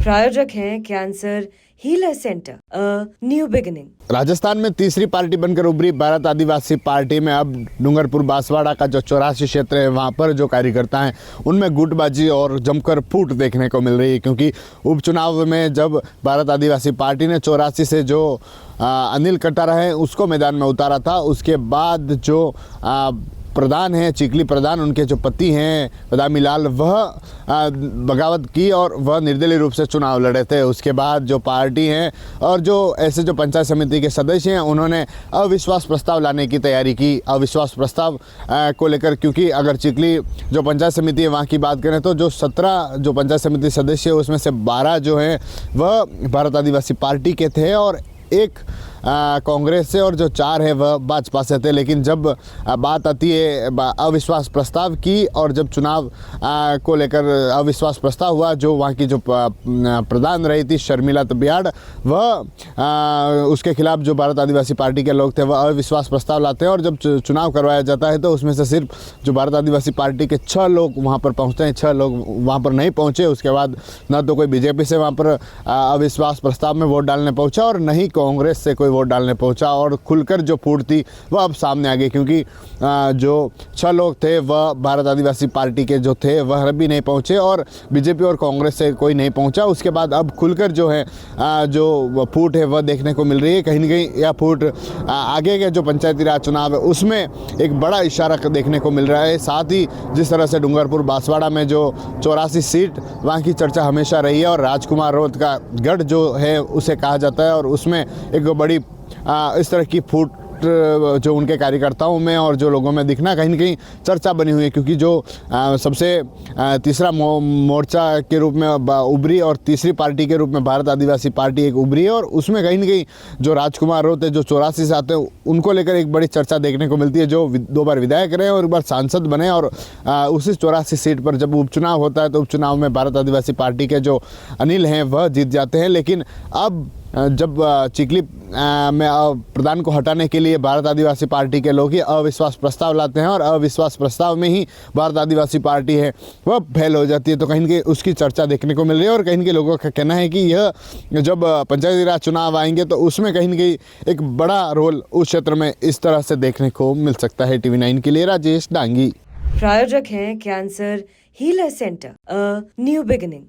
प्रायोजक हैं cancer healer centre, a new beginning. Rajasthan में तीसरी पार्टी बनकर उभरी भारत आदिवासी पार्टी में अब डूंगरपुर बांसवाड़ा का जो 84 क्षेत्र है वहाँ पर जो कार्यकर्ता हैं उनमें गुटबाजी और जमकर फूट देखने को मिल रही है, क्योंकि उपचुनाव में जब भारत आदिवासी पार्टी ने 84 से जो अनिल कटारा है उसको मैदान में उतारा था, उसके बाद जो प्रधान हैं चिखली प्रधान, उनके जो पति हैं बदामीलाल, वह बगावत की और वह निर्दलीय रूप से चुनाव लड़े थे। उसके बाद जो पार्टी हैं और जो ऐसे जो पंचायत समिति के सदस्य हैं उन्होंने अविश्वास प्रस्ताव लाने की तैयारी की। अविश्वास प्रस्ताव को लेकर, क्योंकि अगर चिखली जो पंचायत समिति है वहाँ की बात करें तो जो 17 जो पंचायत समिति सदस्य है उसमें से 12 जो हैं वह भारत आदिवासी पार्टी के थे और एक कांग्रेस से और जो 4 है वह भाजपा से थे। लेकिन जब बात आती है अविश्वास प्रस्ताव की और जब चुनाव को लेकर अविश्वास प्रस्ताव हुआ, जो वहाँ की जो प्रधान रही थी शर्मिला तबियाड़, वह उसके खिलाफ जो भारत आदिवासी पार्टी के लोग थे वह अविश्वास प्रस्ताव लाते हैं और जब चुनाव करवाया जाता है तो उसमें से सिर्फ जो भारत आदिवासी पार्टी के 6 लोग वहाँ पर पहुँचते हैं, 6 लोग वहाँ पर नहीं पहुँचे। उसके बाद न तो कोई बीजेपी से वहाँ पर अविश्वास प्रस्ताव में वोट डालने पहुँचा और न ही कांग्रेस से कोई वोट डालने पहुंचा और खुलकर जो फूट थी वह अब सामने आ गई, क्योंकि जो 6 लोग थे वह भारत आदिवासी पार्टी के जो थे वह भी नहीं पहुंचे और बीजेपी और कांग्रेस से कोई नहीं पहुंचा। उसके बाद अब खुलकर जो है जो फूट है वह देखने को मिल रही है। कहीं ना कहीं यह फूट आगे के जो पंचायती राज चुनाव है उसमें एक बड़ा इशारा देखने को मिल रहा है। साथ ही जिस तरह से डूंगरपुर बांसवाड़ा में जो 84 सीट वहाँ की चर्चा हमेशा रही है और राजकुमार रोत का गढ़ जो है उसे कहा जाता है और उसमें एक बड़ी इस तरह की फूट जो उनके कार्यकर्ताओं में और जो लोगों में दिखना कहीं ना कहीं चर्चा बनी हुई है, क्योंकि जो सबसे तीसरा मोर्चा के रूप में उभरी और तीसरी पार्टी के रूप में भारत आदिवासी पार्टी एक उभरी है और उसमें कहीं ना कहीं जो राजकुमार रोत है जो 84 से आते हैं उनको लेकर एक बड़ी चर्चा देखने को मिलती है, जो 2 बार विधायक रहे और एक बार सांसद बने और उसी 84 सीट पर जब उपचुनाव होता है तो उपचुनाव में भारत आदिवासी पार्टी के जो अनिल हैं वह जीत जाते हैं। लेकिन अब जब चिखली में प्रधान को हटाने के लिए भारत आदिवासी पार्टी के लोग ही अविश्वास प्रस्ताव लाते हैं और अविश्वास प्रस्ताव में ही भारत आदिवासी पार्टी है वह फेल हो जाती है, तो कहीं कि उसकी चर्चा देखने को मिल रही है। और कहीं के लोगों का कहना है कि यह जब पंचायती राज चुनाव आएंगे तो उसमें कहीं न कहीं एक बड़ा रोल उस क्षेत्र में इस तरह से देखने को मिल सकता है। TV9 के लिए राजेश डांगी। प्रायोजक हैं cancer healer centre, a new beginning.